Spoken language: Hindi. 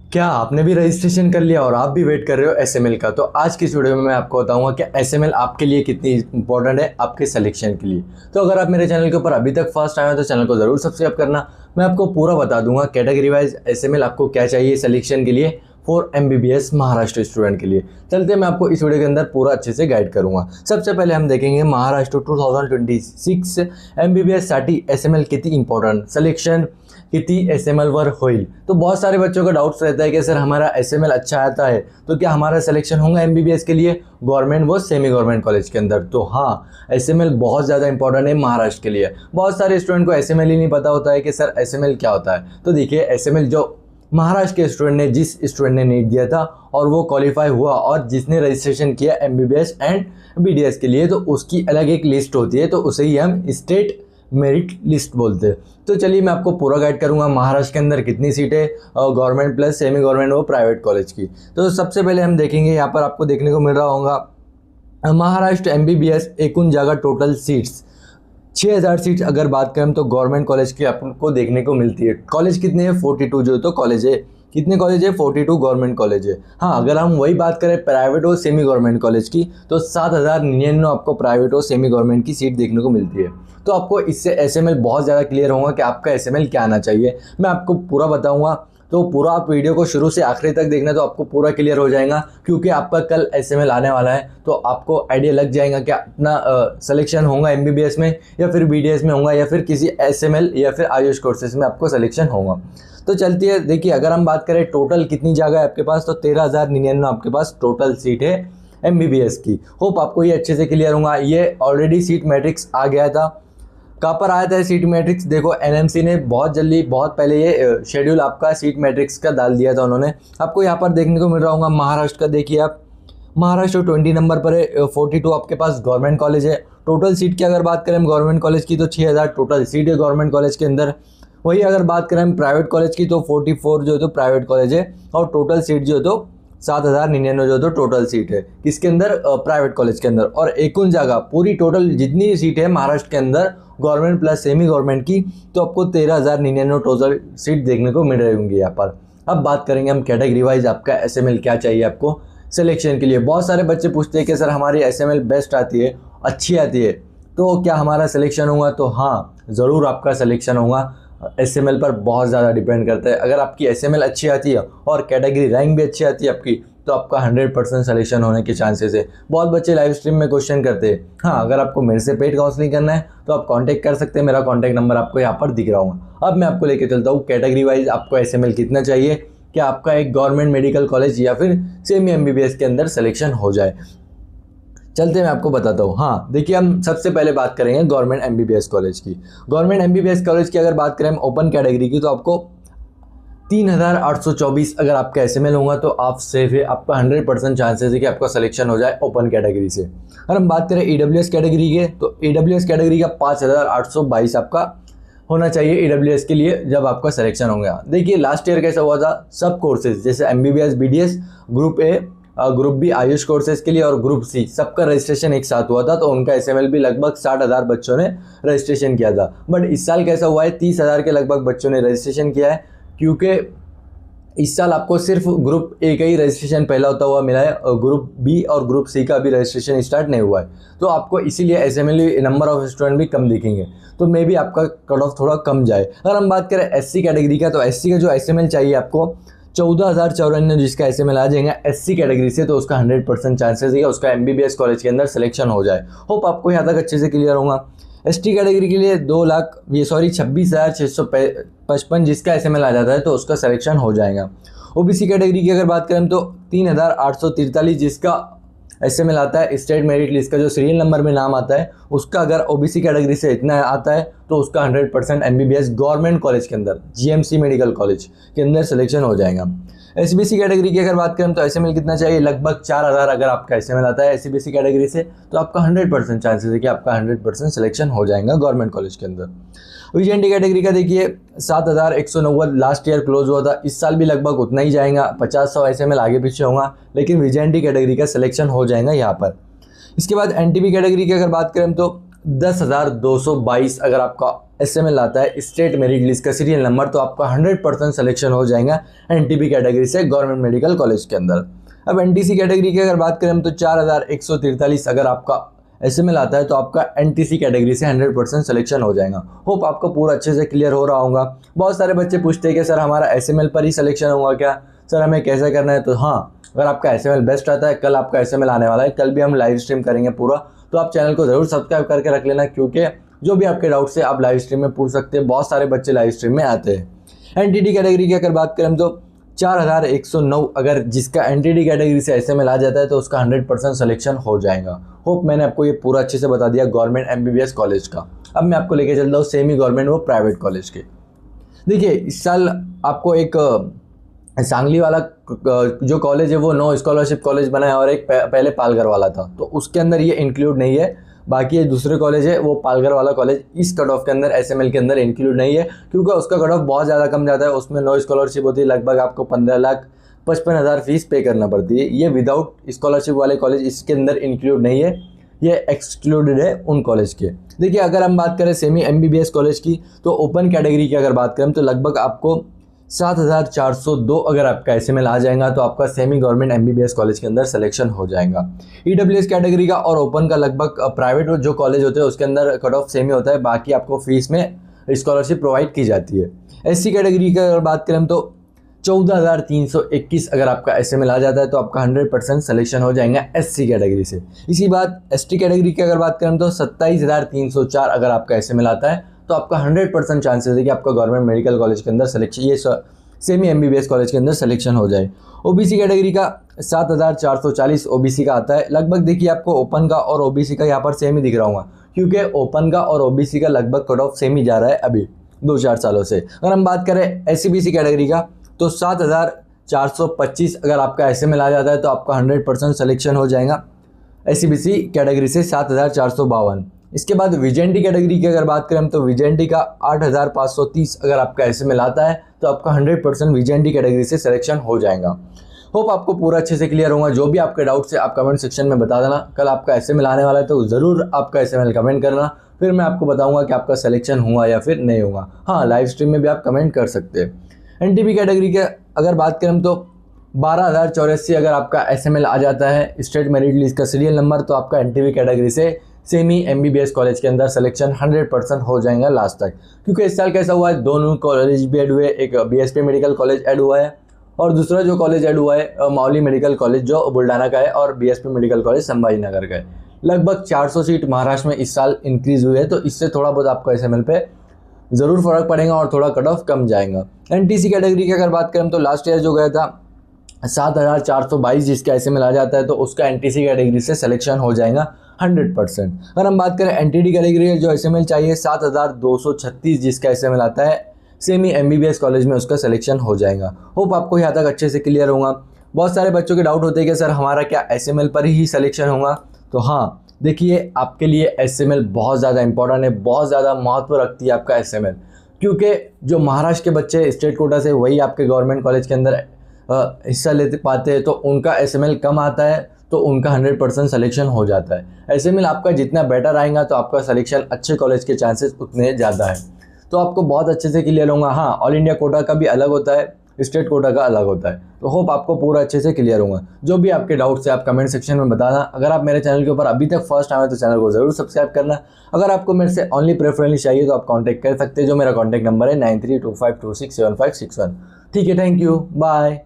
क्या आपने भी रजिस्ट्रेशन कर लिया और आप भी वेट कर रहे हो एसएमएल का? तो आज की इस वीडियो में मैं आपको बताऊंगा कि एसएमएल आपके लिए कितनी इंपॉर्टेंट है आपके सिलेक्शन के लिए। तो अगर आप मेरे चैनल के ऊपर अभी तक फर्स्ट आए हो तो चैनल को ज़रूर सब्सक्राइब करना। मैं आपको पूरा बता दूंगा कैटेगरी वाइज एसएमएल आपको क्या चाहिए सिलेक्शन के लिए फॉर एमबीबीएस महाराष्ट्र स्टूडेंट के लिए। चलते मैं आपको इस वीडियो के अंदर पूरा अच्छे से गाइड करूंगा। सबसे पहले हम देखेंगे महाराष्ट्र 2026 एमबीबीएस साठी एसएमएल किती इंपॉर्टंट सिलेक्शन किती एसएमएल वर होईल। तो बहुत सारे बच्चों का डाउट्स रहता है कि सर हमारा एसएमएल अच्छा आता है तो क्या हमारा सिलेक्शन होगा एमबीबीएस के लिए गवर्नमेंट व सेमी गवर्नमेंट कॉलेज के अंदर? तो हाँ, एसएमएल बहुत ज़्यादा इंपॉर्टेंट है महाराष्ट्र के लिए। बहुत सारे स्टूडेंट को एसएमएल ही नहीं पता होता है कि सर एसएमएल क्या होता है। तो देखिए, एसएमएल जो महाराष्ट्र के स्टूडेंट ने जिस स्टूडेंट ने नीट दिया था और वो क्वालिफाई हुआ और जिसने रजिस्ट्रेशन किया एमबीबीएस एंड बीडीएस के लिए, तो उसकी अलग एक लिस्ट होती है, तो उसे ही हम स्टेट मेरिट लिस्ट बोलते हैं। तो चलिए मैं आपको पूरा गाइड करूंगा महाराष्ट्र के अंदर कितनी सीटें गवर्नमेंट प्लस सेमी गवर्नमेंट और प्राइवेट कॉलेज की। तो सबसे पहले हम देखेंगे, यहाँ पर आपको देखने को मिल रहा होगा महाराष्ट्र एमबीबीएस एकूण जगह टोटल सीट्स 6000 सीट्स अगर बात करें तो गवर्नमेंट कॉलेज की आपको देखने को मिलती है। कॉलेज कितने हैं? 42 जो तो कॉलेज है। कितने कॉलेज है? 42 गवर्नमेंट कॉलेज है। हाँ, अगर हम वही बात करें प्राइवेट और सेमी गवर्नमेंट कॉलेज की तो 7099 आपको प्राइवेट और सेमी गवर्नमेंट की सीट देखने को मिलती है। तो आपको इससे एसएमएल बहुत ज़्यादा क्लियर होगा कि आपका एसएमएल क्या आना चाहिए। मैं आपको पूरा बताऊँगा, तो पूरा आप वीडियो को शुरू से आखिरी तक देखना तो आपको पूरा क्लियर हो जाएगा, क्योंकि आपका कल एसएमएल आने वाला है। तो आपको आइडिया लग जाएगा कि अपना सिलेक्शन होगा एमबीबीएस में या फिर बीडीएस में होगा या फिर किसी एसएमएल या फिर आयुष कोर्सेज में आपको सिलेक्शन होगा। तो चलती है, देखिए अगर हम बात करें टोटल कितनी जगह है आपके पास, तो 13,099 आपके पास टोटल सीट है एमबीबीएस की। होप आपको ये अच्छे से क्लियर होगा। ये ऑलरेडी सीट मैट्रिक्स आ गया था। कहाँ पर आया था सीट मैट्रिक्स? देखो, एनएमसी ने बहुत जल्दी बहुत पहले ये शेड्यूल आपका सीट मैट्रिक्स का डाल दिया था उन्होंने। आपको यहाँ पर देखने को मिल रहा होगा महाराष्ट्र का। देखिए आप, महाराष्ट्र 20 नंबर पर है, 42 आपके पास गवर्नमेंट कॉलेज है। टोटल सीट की अगर बात करें गवर्नमेंट कॉलेज की तो 6000 टोटल सीट है गवर्नमेंट कॉलेज के अंदर। वही अगर बात करें प्राइवेट कॉलेज की तो 44 जो है तो प्राइवेट कॉलेज है और टोटल सीट जो है तो 7099 जो तो टोटल सीट है किसके अंदर? प्राइवेट कॉलेज के अंदर। और एकूण जगह पूरी टोटल जितनी सीट है महाराष्ट्र के अंदर गवर्नमेंट प्लस सेमी गवर्नमेंट की, तो आपको 13,099 टोटल सीट देखने को मिल रही होंगी यहाँ पर। अब बात करेंगे हम कैटेगरी वाइज आपका एसएमएल क्या चाहिए आपको सिलेक्शन के लिए। बहुत सारे बच्चे पूछते हैं कि सर हमारी एसएमएल बेस्ट आती है, अच्छी आती है, तो क्या हमारा सिलेक्शन होगा? तो हाँ, ज़रूर आपका सिलेक्शन होगा। एसएमएल पर बहुत ज़्यादा डिपेंड करता है। अगर आपकी एसएमएल अच्छी आती है और कैटेगरी रैंक भी अच्छी आती है आपकी, तो आपका 100% सिलेक्शन होने के चांसेस है। बहुत बच्चे लाइव स्ट्रीम में क्वेश्चन करते हैं। हाँ, अगर आपको मेरे से पेड काउंसलिंग करना है तो आप कांटेक्ट कर सकते हैं। मेरा कांटेक्ट नंबर आपको यहाँ पर दिख रहा होगा। अब मैं आपको लेके चलता हूँ कैटेगरी वाइज आपको एसएमएल कितना चाहिए, क्या आपका एक गवर्नमेंट मेडिकल कॉलेज या फिर सेमी एमबीबीएस के अंदर सिलेक्शन हो जाए। चलते मैं आपको बताता हूँ। हाँ, देखिए हम सबसे पहले बात करेंगे गवर्नमेंट एमबीबीएस कॉलेज की। गवर्नमेंट एमबीबीएस कॉलेज की अगर बात करें ओपन कैटेगरी की तो आपको 3824 अगर आपका एसएमएल होगा तो आप सेफ है। आपका 100% चांसेस है कि आपका सिलेक्शन हो जाए ओपन कैटेगरी से। अगर हम बात करें ईडब्ल्यूएस कैटेगरी के तो ईडब्ल्यूएस कैटेगरी का 5822 आपका होना चाहिए ईडब्ल्यूएस के लिए जब आपका सिलेक्शन हो गया। देखिए लास्ट ईयर कैसा हुआ था, सब कोर्सेज जैसे MBBS BDS group A group B Ayush courses के लिए और ग्रुप सी सबका रजिस्ट्रेशन एक साथ हुआ था, तो उनका एसएमएल भी लगभग 60,000 बच्चों ने रजिस्ट्रेशन किया था। बट इस साल कैसा हुआ है, 30,000 के लगभग बच्चों ने रजिस्ट्रेशन किया है, क्योंकि इस साल आपको सिर्फ ग्रुप ए का ही रजिस्ट्रेशन पहला होता हुआ मिला है और ग्रुप बी और ग्रुप सी का भी रजिस्ट्रेशन स्टार्ट नहीं हुआ है। तो आपको इसीलिए एसएमएल नंबर ऑफ स्टूडेंट भी कम दिखेंगे, तो मे भी आपका कट ऑफ थोड़ा कम जाए। अगर हम बात करें एससी कैटेगरी का तो एससी का जो एसएमएल चाहिए आपको 14,094 जिसका एसएमएल आ जाएगा एससी कैटेगरी से, तो उसका 100% चांसेस है उसका एमबीबीएस कॉलेज के अंदर सिलेक्शन हो जाए। होप आपको यहाँ तक अच्छे से क्लियर होगा। एसटी कैटेगरी के लिए 26,655 जिसका एसएमएल आ जाता है तो उसका सिलेक्शन हो जाएगा। ओबीसी कैटेगरी की अगर बात करें तो 3,843 जिसका एसएमएल आता है स्टेट मेरिट लिस्ट का जो सीरियल नंबर में नाम आता है उसका, अगर ओबीसी कैटेगरी से इतना आता है तो उसका 100% एमबीबीएस गवर्नमेंट कॉलेज के अंदर जीएमसी मेडिकल कॉलेज के अंदर सिलेक्शन हो जाएगा। एसबीसी कैटेगरी की अगर बात करें तो एसएमएल कितना चाहिए? लगभग 4000 अगर आपका एसएमएल आता है एसबीसी कैटेगरी से तो आपका 100% चांसेस है कि आपका 100% सिलेक्शन हो जाएगा गवर्नमेंट कॉलेज के अंदर। वीजेंटी कैटेगरी का देखिए 7190 लास्ट ईयर क्लोज हुआ था, इस साल भी लगभग उतना ही जाएगा, 50-100 एसएमएल आगे पीछे होगा, लेकिन वीजेंटी कैटेगरी का सिलेक्शन हो जाएगा यहाँ पर। इसके बाद एनटीपी कैटेगरी की अगर बात करें तो 10,222 अगर आपका SML आता है स्टेट मेरिट लिस्ट का सीरियल नंबर, तो आपका 100% सिलेक्शन हो जाएगा NTB कैटेगरी से गवर्नमेंट मेडिकल कॉलेज के अंदर। अब NTC कैटेगरी की अगर बात करें तो 4,143 अगर आपका SML आता है तो आपका NTC कैटेगरी से 100% सिलेक्शन हो जाएगा। होप आपको पूरा अच्छे से क्लियर हो रहा होगा। बहुत सारे बच्चे पूछते हैं कि सर हमारा SML पर ही सिलेक्शन होगा क्या, सर हमें कैसे करना है। तो हाँ, अगर आपका SML बेस्ट आता है, कल आपका SML आने वाला है, कल भी हम लाइव स्ट्रीम करेंगे पूरा, तो आप चैनल को ज़रूर सब्सक्राइब करके रख लेना, क्योंकि जो भी आपके डाउट्स है आप लाइव स्ट्रीम में पूछ सकते हैं। बहुत सारे बच्चे लाइव स्ट्रीम में आते हैं। NTT कैटेगरी की अगर बात करें तो 4,109 अगर जिसका NTT कैटेगरी से SML आ जाता है तो उसका 100% सिलेक्शन हो जाएगा। होप मैंने आपको ये पूरा अच्छे से बता दिया गवर्नमेंट MBBS कॉलेज का। अब मैं आपको लेके चलता हूँ सेमी गवर्नमेंट वो प्राइवेट कॉलेज के। देखिए इस साल आपको एक सांगली वाला जो कॉलेज है वो नो स्कॉलरशिप कॉलेज बना है, और एक पहले पालघर वाला था, तो उसके अंदर ये इंक्लूड नहीं है। बाकी ये दूसरे कॉलेज है वो पालघर वाला कॉलेज इस कट ऑफ के अंदर SML के अंदर इंक्लूड नहीं है, क्योंकि उसका कट ऑफ बहुत ज़्यादा कम जाता है। उसमें नो स्कॉलरशिप होती है, लगभग आपको 15,55,000 फीस पे करना पड़ती है। ये विदाउट स्कॉलरशिप वाले कॉलेज इसके अंदर इंक्लूड नहीं है, ये एक्सक्लूडेड है उन कॉलेज के। देखिए अगर हम बात करें सेमी MBBS कॉलेज की, तो ओपन कैटेगरी की अगर बात करें तो लगभग आपको 7,402 अगर आपका SML आ जाएगा तो आपका सेमी गवर्नमेंट MBBS कॉलेज के अंदर सिलेक्शन हो जाएगा। EWS कैटेगरी का और ओपन का लगभग प्राइवेट जो कॉलेज होते हैं उसके अंदर कट ऑफ सेमी होता है, बाकी आपको फीस में स्कॉलरशिप प्रोवाइड की जाती है। SC कैटेगरी की अगर बात करें तो 14,321 अगर आपका SML आ जाता है तो आपका 100% सिलेक्शन हो जाएगा SC कैटेगरी से। इसी बात ST कैटेगरी की अगर बात करें तो 27,304 अगर आपका SML आता है तो आपका 100% चांसेस है कि आपका गवर्नमेंट मेडिकल कॉलेज के अंदर सिलेक्शन, ये सेमी MBBS कॉलेज के अंदर सिलेक्शन हो जाए। OBC कैटेगरी का 7,440 OBC का आता है। लगभग देखिए आपको ओपन का और OBC का यहाँ पर सेम ही दिख रहा होगा, क्योंकि ओपन का और OBC का लगभग कट ऑफ सेम ही जा रहा है अभी 2-4 सालों से। अगर हम बात करें SCBC कैटेगरी का तो 7,425 अगर आपका SML आ जाता है तो आपका 100% सिलेक्शन हो जाएगा SCBC कैटेगरी से 7,452। इसके बाद VJNT कैटेगरी की अगर बात करें तो VJNT का 8,530 अगर आपका SML आता है तो आपका 100% VJNT कैटेगरी से सिलेक्शन हो जाएगा। होप आपको पूरा अच्छे से क्लियर होगा। जो भी आपके डाउट्स है आप कमेंट सेक्शन में बता देना। कल आपका SML आने वाला है तो ज़रूर आपका SML कमेंट करना, फिर मैं आपको बताऊंगा कि आपका सिलेक्शन हुआ या फिर नहीं हुआ। हाँ, लाइव स्ट्रीम में भी आप कमेंट कर सकते हैं। NTB कैटेगरी के अगर बात करें तो 12,084 अगर आपका SML आ जाता है स्टेट मेरिट लिस्ट का सीरियल नंबर, तो आपका NTB कैटेगरी से सेमी MBBS कॉलेज के अंदर सिलेक्शन 100% हो जाएगा लास्ट तक। क्योंकि इस साल कैसा हुआ है, दोनों कॉलेज भी ऐड हुए, एक BSP मेडिकल कॉलेज ऐड हुआ है और दूसरा जो कॉलेज ऐड हुआ है मौली मेडिकल कॉलेज जो बुल्डाना का है, और BSP medical college Sambhaji Nagar का है। लगभग 400 सीट महाराष्ट्र में इस साल इंक्रीज़ हुई है, तो इससे थोड़ा बहुत आपको SML पे ज़रूर फ़र्क पड़ेगा और थोड़ा कट ऑफ कम जाएगा। NTC कैटेगरी की अगर बात करें तो लास्ट ईयर जो गया था 7,422 जिसका SML आ जाता है तो उसका NTC कैटेगरी से सिलेक्शन हो जाएगा 100%। अगर हम बात करें NTD कैटेगरी जो SML चाहिए 7,236 जिसका SML आता है सेमी MBBS कॉलेज में उसका सिलेक्शन हो जाएगा। होप आपको यहाँ तक अच्छे से क्लियर होगा। बहुत सारे बच्चों के डाउट होते हैं कि सर हमारा क्या SML पर ही सिलेक्शन होगा। तो हाँ देखिए, आपके लिए SML बहुत ज़्यादा इंपॉर्टेंट है, बहुत ज़्यादा महत्व रखती है आपका SML, क्योंकि जो महाराष्ट्र के बच्चे स्टेट कोटा से वही आपके गवर्नमेंट कॉलेज के अंदर हिस्सा लेते पाते हैं, तो उनका SML कम आता है तो उनका 100% सिलेक्शन हो जाता है। SML आपका जितना बेटर आएगा तो आपका सिलेक्शन अच्छे कॉलेज के चांसेस उतने ज़्यादा है। तो आपको बहुत अच्छे से क्लियर होगा। हाँ, ऑल इंडिया कोटा का भी अलग होता है, स्टेट कोटा का अलग होता है। तो होप आपको पूरा अच्छे से क्लियर होगा। जो भी आपके डाउट्स है आप कमेंट सेक्शन में बताना। अगर आप मेरे चैनल के ऊपर अभी तक फर्स्ट आए तो चैनल को ज़रूर सब्सक्राइब करना। अगर आपको मेरे से ओनली प्रेफरेंस चाहिए तो आप कॉन्टैक्ट कर सकते हैं, जो मेरा कॉन्टैक्ट नंबर है 9325267561। ठीक है, थैंक यू, बाय।